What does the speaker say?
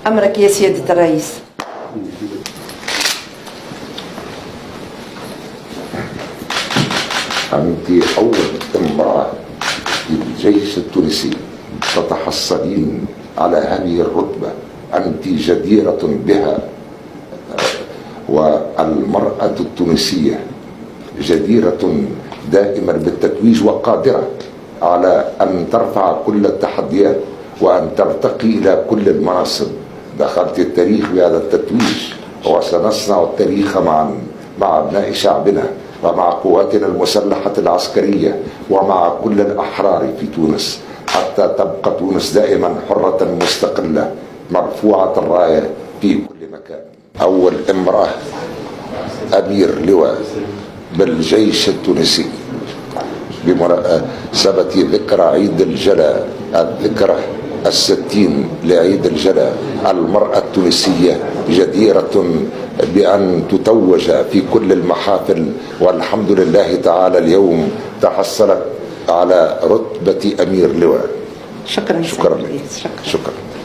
أمرك يا سيادة الرئيس. أنت أول امرأة في الجيش التونسي تتحصلين على هذه الرتبة، أنت جديرة بها، والمرأة التونسية جديرة دائما بالتتويج وقادرة على أن ترفع كل التحديات وأن ترتقي إلى كل المناصب. دخلت التاريخ بهذا التتويج، وسنصنع التاريخ معا مع أبناء شعبنا ومع قواتنا المسلحة العسكرية ومع كل الأحرار في تونس، حتى تبقى تونس دائما حرة مستقلة مرفوعة الراية في كل مكان. أول امرأة أمير لواء بالجيش التونسي بمناسبة ذكرى عيد الجلاء، الذكرى 60 لعيد الجلاء. المرأة التونسية جديرة بأن تتوج في كل المحافل، والحمد لله تعالى اليوم تحصلت على رتبة أمير لواء. شكرا. شكرا.